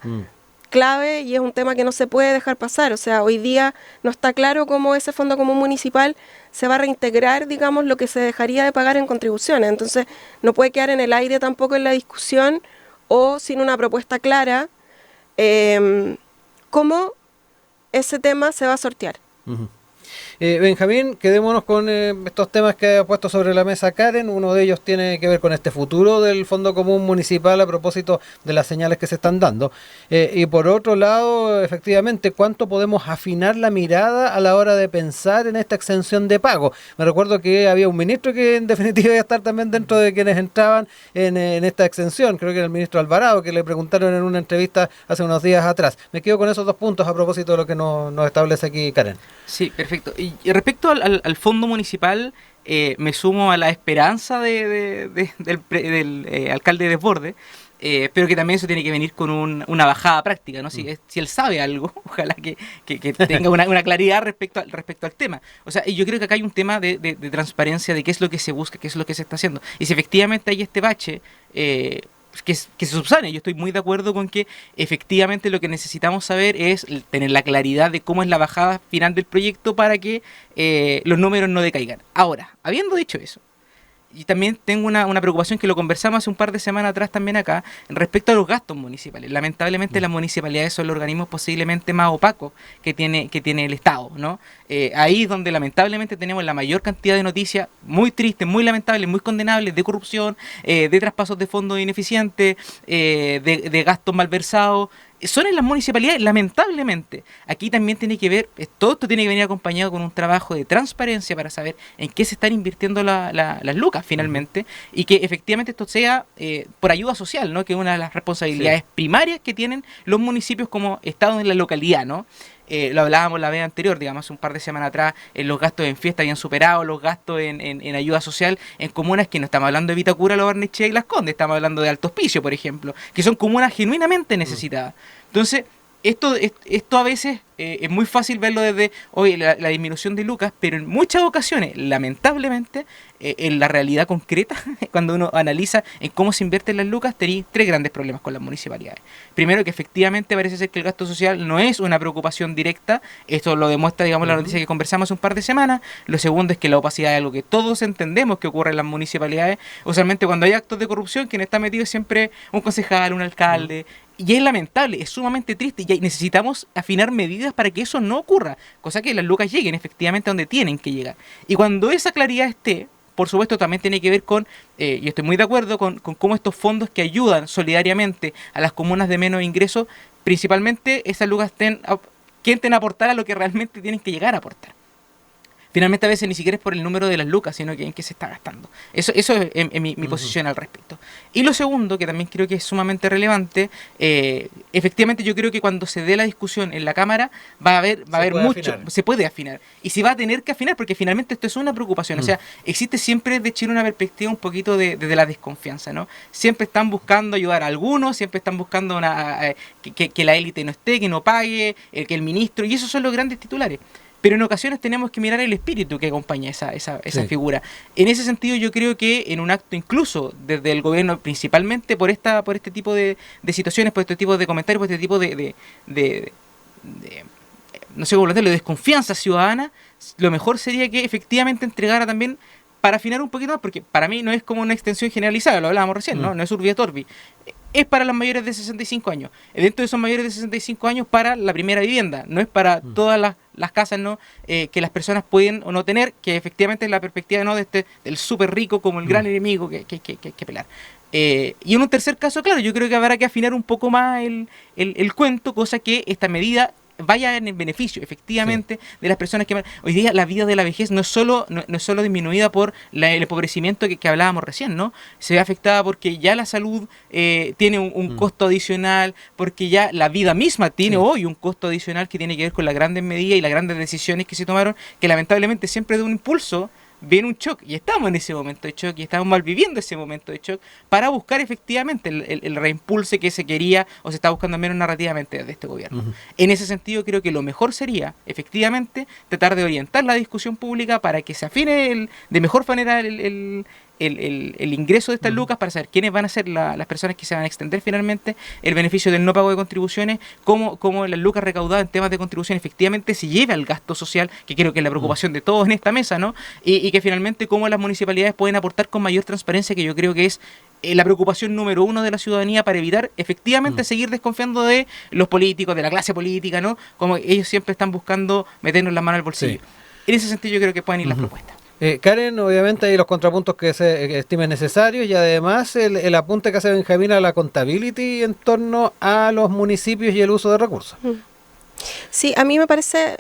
clave y es un tema que no se puede dejar pasar. O sea, hoy día no está claro cómo ese fondo común municipal se va a reintegrar, digamos, lo que se dejaría de pagar en contribuciones. Entonces, no puede quedar en el aire tampoco en la discusión o sin una propuesta clara cómo ese tema se va a sortear. Uh-huh. Benjamín, quedémonos con estos temas que ha puesto sobre la mesa Karen. Uno de ellos tiene que ver con este futuro del Fondo Común Municipal a propósito de las señales que se están dando. Y por otro lado, efectivamente, ¿cuánto podemos afinar la mirada a la hora de pensar en esta exención de pago? Me recuerdo que había un ministro que en definitiva iba a estar también dentro de quienes entraban en esta exención. Creo que era el ministro Alvarado, que le preguntaron en una entrevista hace unos días atrás. Me quedo con esos dos puntos a propósito de lo que nos establece aquí Karen. Sí, perfecto. Y respecto al fondo municipal, me sumo a la esperanza del alcalde Desbordes, pero que también eso tiene que venir con una bajada práctica, ¿no? Si él sabe algo, ojalá que tenga una claridad respecto al tema. O sea, y yo creo que acá hay un tema de transparencia de qué es lo que se busca, qué es lo que se está haciendo. Y si efectivamente hay este bache, que se subsane. Yo estoy muy de acuerdo con que efectivamente lo que necesitamos saber es tener la claridad de cómo es la bajada final del proyecto para que los números no decaigan. Ahora, habiendo dicho eso, y también tengo una preocupación que lo conversamos hace un par de semanas atrás también acá, respecto a los gastos municipales. Lamentablemente las municipalidades son los organismos posiblemente más opacos que tiene el Estado, ¿no? Ahí es donde lamentablemente tenemos la mayor cantidad de noticias muy tristes, muy lamentables, muy condenables de corrupción, de traspasos de fondos ineficientes, de gastos malversados. Son en las municipalidades, lamentablemente. Aquí también tiene que ver, todo esto tiene que venir acompañado con un trabajo de transparencia para saber en qué se están invirtiendo las lucas finalmente, y que efectivamente esto sea por ayuda social, ¿no? Que es una de las responsabilidades primarias que tienen los municipios como Estado en la localidad, ¿no? Lo hablábamos la vez anterior, digamos, un par de semanas atrás, los gastos en fiesta habían superado los gastos en ayuda social en comunas que no estamos hablando de Vitacura, Lo Barnechea y Las Condes, estamos hablando de Alto Hospicio, por ejemplo, que son comunas genuinamente necesitadas. Entonces, esto a veces es muy fácil verlo desde hoy la disminución de lucas, pero en muchas ocasiones, lamentablemente, en la realidad concreta, cuando uno analiza en cómo se invierten las lucas, tenéis tres grandes problemas con las municipalidades. Primero, que efectivamente parece ser que el gasto social no es una preocupación directa. Esto lo demuestra, digamos, la noticia que conversamos hace un par de semanas. Lo segundo es que la opacidad es algo que todos entendemos que ocurre en las municipalidades. Usualmente cuando hay actos de corrupción, quien está metido es siempre un concejal, un alcalde. Y es lamentable, es sumamente triste, y necesitamos afinar medidas para que eso no ocurra, cosa que las lucas lleguen efectivamente a donde tienen que llegar. Y cuando esa claridad esté, por supuesto también tiene que ver con, yo estoy muy de acuerdo con cómo estos fondos que ayudan solidariamente a las comunas de menos ingresos, principalmente esas lucas tienden a aportar a lo que realmente tienen que llegar a aportar. Finalmente a veces ni siquiera es por el número de las lucas, sino que en qué se está gastando. Eso es mi posición al respecto. Y lo segundo, que también creo que es sumamente relevante, efectivamente yo creo que cuando se dé la discusión en la Cámara va a haber mucho, se puede afinar. Y se va a tener que afinar, porque finalmente esto es una preocupación. O sea, existe siempre de Chile una perspectiva un poquito de la desconfianza, ¿no? Siempre están buscando ayudar a algunos, siempre están buscando que la élite no esté, que no pague, que el ministro, y esos son los grandes titulares. Pero en ocasiones tenemos que mirar el espíritu que acompaña esa figura. En ese sentido yo creo que en un acto incluso desde el gobierno, principalmente por este tipo de situaciones, por este tipo de comentarios, por este tipo de no sé cómo decirlo, de desconfianza ciudadana, lo mejor sería que efectivamente entregara también, para afinar un poquito más, porque para mí no es como una extensión generalizada, lo hablábamos recién, ¿no? No es Urbi et Orbi. Es para los mayores de 65 años. Dentro de esos mayores de 65 años para la primera vivienda. No es para todas las casas, ¿no? Que las personas pueden o no tener, que efectivamente es la perspectiva, ¿no? Del súper rico como el gran enemigo que hay que pelar. Y en un tercer caso, claro, yo creo que habrá que afinar un poco más el cuento, cosa que esta medida vaya en el beneficio efectivamente de las personas que hoy día la vida de la vejez no es solo disminuida por el empobrecimiento que hablábamos recién, ¿no? Se ve afectada porque ya la salud tiene un costo adicional, porque ya la vida misma tiene hoy un costo adicional que tiene que ver con las grandes medidas y las grandes decisiones que se tomaron, que lamentablemente siempre de un impulso viene un shock, y estamos en ese momento de shock, y estamos mal viviendo ese momento de shock, para buscar efectivamente el reimpulse que se quería, o se está buscando al menos narrativamente desde este gobierno. En ese sentido creo que lo mejor sería, efectivamente, tratar de orientar la discusión pública para que se afine de mejor manera el ingreso de estas lucas para saber quiénes van a ser las personas que se van a extender finalmente el beneficio del no pago de contribuciones, cómo las lucas recaudadas en temas de contribución efectivamente se lleve al gasto social, que creo que es la preocupación de todos en esta mesa, ¿no? Y que finalmente cómo las municipalidades pueden aportar con mayor transparencia, que yo creo que es la preocupación número uno de la ciudadanía para evitar efectivamente seguir desconfiando de los políticos, de la clase política, ¿no? Como ellos siempre están buscando meternos la mano al bolsillo. Sí. En ese sentido yo creo que pueden ir las propuestas. Karen, obviamente hay los contrapuntos que se estimen necesarios y además el apunte que hace Benjamín a la accountability en torno a los municipios y el uso de recursos. Sí, a mí me parece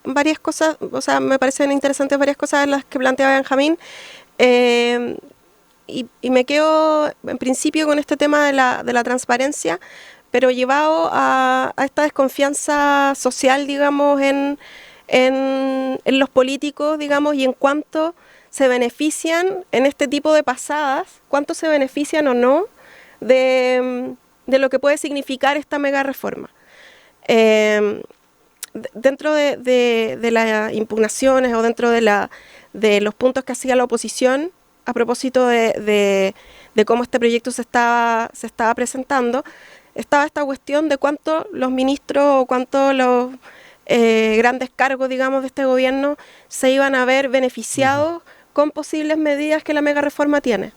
varias cosas, o sea, me parecen interesantes varias cosas las que plantea Benjamín. Y me quedo en principio con este tema de la transparencia, pero llevado a esta desconfianza social, digamos, en los políticos, digamos, y en cuánto se benefician en este tipo de pasadas, cuánto se benefician o no de lo que puede significar esta mega reforma. Dentro de las impugnaciones o dentro de los puntos que hacía la oposición, a propósito de cómo este proyecto se estaba presentando, estaba esta cuestión de cuánto los ministros o cuánto los grandes cargos, digamos, de este gobierno se iban a ver beneficiados con posibles medidas que la mega reforma tiene.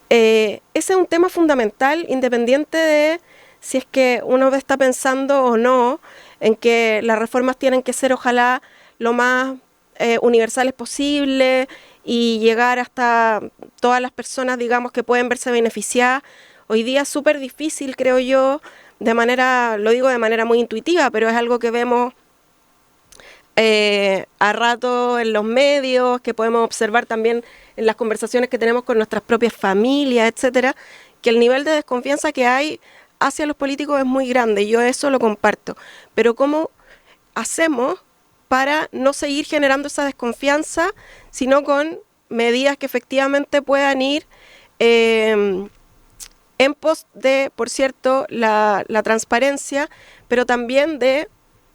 Ese es un tema fundamental, independiente de si es que uno está pensando o no en que las reformas tienen que ser, ojalá, lo más universales posible y llegar hasta todas las personas, digamos, que pueden verse beneficiadas. Hoy día es súper difícil, creo yo, lo digo de manera muy intuitiva, pero es algo que vemos a rato en los medios, que podemos observar también en las conversaciones que tenemos con nuestras propias familias, etcétera, que el nivel de desconfianza que hay hacia los políticos es muy grande, yo eso lo comparto. Pero ¿cómo hacemos para no seguir generando esa desconfianza, sino con medidas que efectivamente puedan ir en pos de, por cierto, la transparencia, pero también de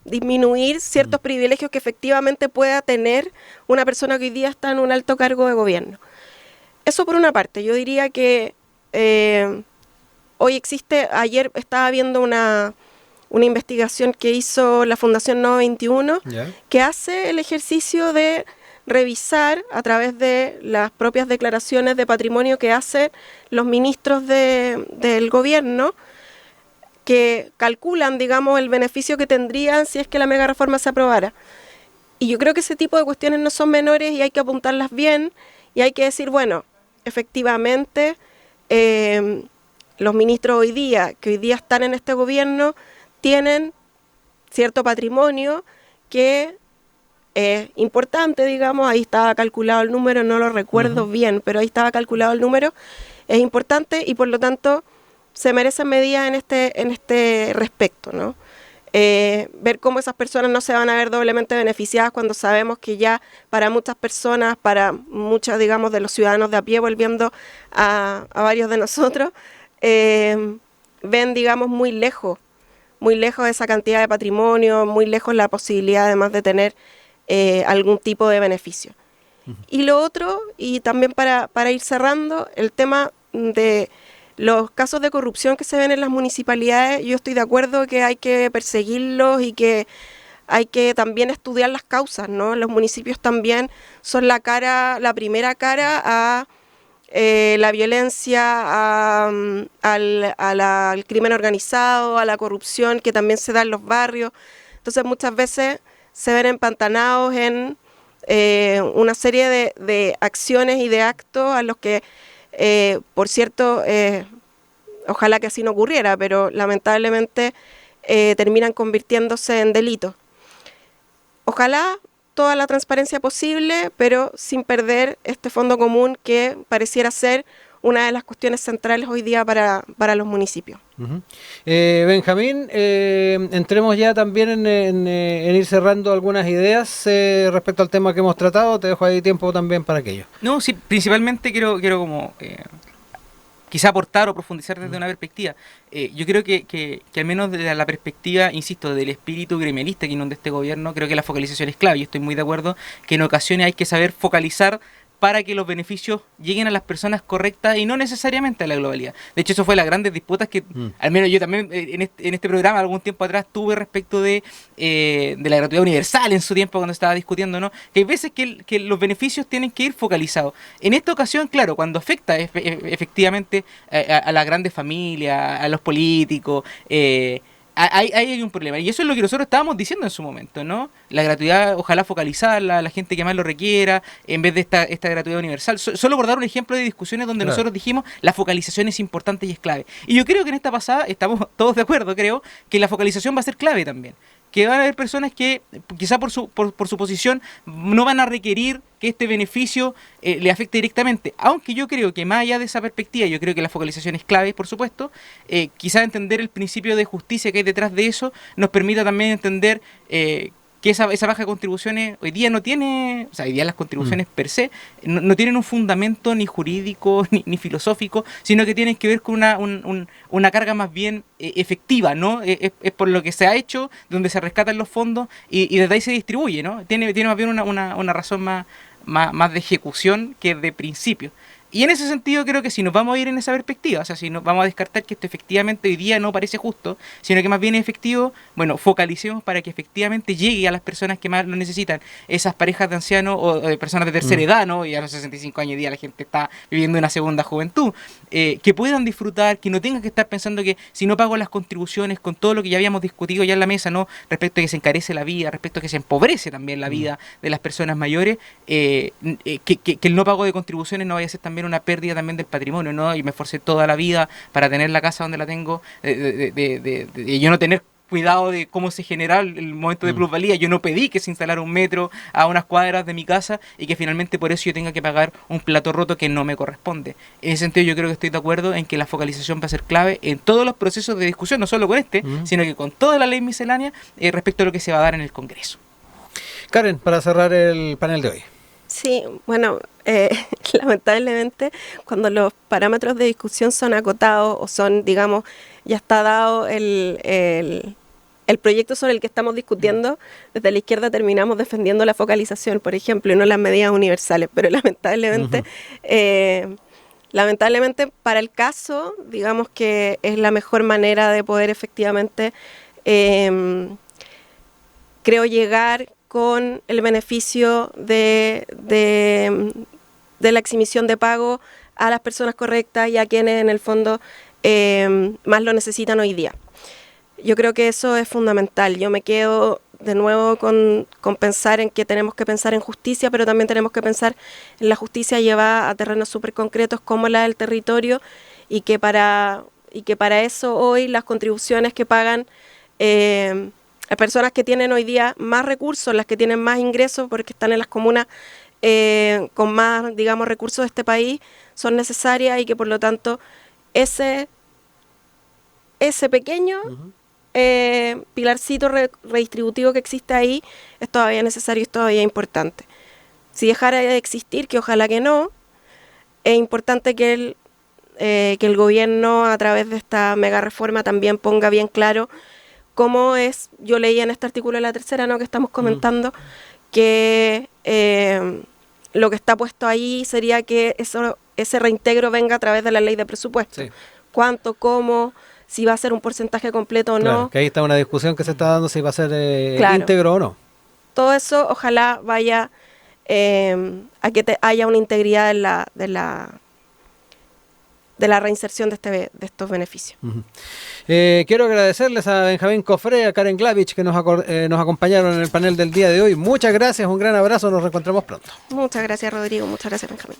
disminuir ciertos privilegios que efectivamente pueda tener una persona que hoy día está en un alto cargo de gobierno? Eso por una parte. Yo diría que ayer estaba viendo una investigación que hizo la Fundación Nodo 21, que hace el ejercicio de revisar a través de las propias declaraciones de patrimonio que hacen los ministros del gobierno, que calculan, digamos, el beneficio que tendrían si es que la mega reforma se aprobara. Y yo creo que ese tipo de cuestiones no son menores y hay que apuntarlas bien y hay que decir, bueno, efectivamente, los ministros que hoy día están en este gobierno, tienen cierto patrimonio que es importante, digamos, ahí estaba calculado el número, no lo recuerdo bien, pero ahí estaba calculado el número, es importante y por lo tanto se merecen medidas en este respecto, ¿no? Ver cómo esas personas no se van a ver doblemente beneficiadas cuando sabemos que ya para muchas personas, para muchos, digamos, de los ciudadanos de a pie, volviendo a varios de nosotros, ven, digamos, muy lejos de esa cantidad de patrimonio, muy lejos la posibilidad además de tener algún tipo de beneficio. Y lo otro, y también para ir cerrando, el tema de los casos de corrupción que se ven en las municipalidades, yo estoy de acuerdo que hay que perseguirlos y que hay que también estudiar las causas, ¿no? Los municipios también son la primera cara a la violencia, al crimen organizado, a la corrupción que también se da en los barrios. Entonces muchas veces se ven empantanados en una serie de acciones y de actos a los que, por cierto, ojalá que así no ocurriera, pero lamentablemente terminan convirtiéndose en delitos. Ojalá toda la transparencia posible, pero sin perder este fondo común que pareciera ser una de las cuestiones centrales hoy día para los municipios. Benjamín, entremos ya también en ir cerrando algunas ideas respecto al tema que hemos tratado. Te dejo ahí tiempo también para aquello. No, sí, principalmente quiero como quizá aportar o profundizar desde una perspectiva. Yo creo que al menos desde la perspectiva, insisto, del espíritu gremialista que inunda este gobierno, creo que la focalización es clave. Yo estoy muy de acuerdo que en ocasiones hay que saber focalizar para que los beneficios lleguen a las personas correctas y no necesariamente a la globalidad. De hecho, eso fue las grandes disputas que, al menos yo también en este programa algún tiempo atrás tuve respecto de la gratuidad universal en su tiempo cuando estaba discutiendo, ¿no? Que hay veces que los beneficios tienen que ir focalizados. En esta ocasión, claro, cuando afecta efectivamente a las grandes familias, a los políticos, hay un problema. Y eso es lo que nosotros estábamos diciendo en su momento, ¿no? La gratuidad, ojalá focalizarla a la gente que más lo requiera, en vez de esta gratuidad universal. Solo por dar un ejemplo de discusiones donde nosotros dijimos la focalización es importante y es clave. Y yo creo que en esta pasada estamos todos de acuerdo, creo, que la focalización va a ser clave también. Que van a haber personas que quizá por su posición no van a requerir que este beneficio le afecte directamente. Aunque yo creo que más allá de esa perspectiva, yo creo que la focalización es clave, por supuesto. Quizá entender el principio de justicia que hay detrás de eso nos permita también entender que esa baja de contribuciones hoy día no tiene, o sea, hoy día las contribuciones per se no tienen un fundamento ni jurídico ni filosófico, sino que tienen que ver con una carga más bien efectiva, ¿no? Es por lo que se ha hecho, donde se rescatan los fondos y desde ahí se distribuye, ¿no? Tiene más bien una razón más de ejecución que de principio. Y en ese sentido creo que si nos vamos a ir en esa perspectiva, o sea, si nos vamos a descartar que esto efectivamente hoy día no parece justo, sino que más bien es efectivo, bueno, focalicemos para que efectivamente llegue a las personas que más lo necesitan, esas parejas de ancianos o de personas de tercera edad, ¿no? Y a los 65 años hoy día la gente está viviendo una segunda juventud, que puedan disfrutar, que no tengan que estar pensando que si no pago las contribuciones con todo lo que ya habíamos discutido ya en la mesa, ¿no? Respecto a que se encarece la vida, respecto a que se empobrece también la vida de las personas mayores, que el no pago de contribuciones no vaya a ser también una pérdida también del patrimonio, ¿no? Y me esforcé toda la vida para tener la casa donde la tengo, de yo no tener cuidado de cómo se genera el momento de plusvalía. Yo no pedí que se instalara un metro a unas cuadras de mi casa y que finalmente por eso yo tenga que pagar un plato roto que no me corresponde. En ese sentido yo creo que estoy de acuerdo en que la focalización va a ser clave en todos los procesos de discusión, no solo con sino que con toda la ley miscelánea respecto a lo que se va a dar en el Congreso. Karen, para cerrar el panel de hoy. Sí, bueno, lamentablemente cuando los parámetros de discusión son acotados o son, digamos, ya está dado el proyecto sobre el que estamos discutiendo, desde la izquierda terminamos defendiendo la focalización, por ejemplo, y no las medidas universales, pero lamentablemente, lamentablemente para el caso, digamos que es la mejor manera de poder efectivamente, creo, llegar con el beneficio de la exhibición de pago a las personas correctas y a quienes en el fondo más lo necesitan hoy día. Yo creo que eso es fundamental. Yo me quedo de nuevo con pensar en que tenemos que pensar en justicia, pero también tenemos que pensar en la justicia llevada a terrenos súper concretos como la del territorio y que para eso hoy las contribuciones que pagan las personas que tienen hoy día más recursos, las que tienen más ingresos porque están en las comunas con más, digamos, recursos de este país, son necesarias y que por lo tanto ese pequeño pilarcito redistributivo que existe ahí es todavía necesario y es todavía importante. Si dejara de existir, que ojalá que no, es importante que el gobierno a través de esta mega reforma también ponga bien claro cómo es. Yo leía en este artículo de La Tercera, ¿no?, que estamos comentando, que lo que está puesto ahí sería que ese reintegro venga a través de la ley de presupuesto. Sí. ¿Cuánto, cómo, si va a ser un porcentaje completo o no? Que ahí está una discusión que se está dando si va a ser íntegro o no. Todo eso ojalá vaya a que haya una integridad de la reinserción de estos beneficios. Quiero agradecerles a Benjamín Cofré, a Karen Glavich, que nos acompañaron en el panel del día de hoy. Muchas gracias, un gran abrazo, nos reencontramos pronto. Muchas gracias, Rodrigo, muchas gracias, Benjamín.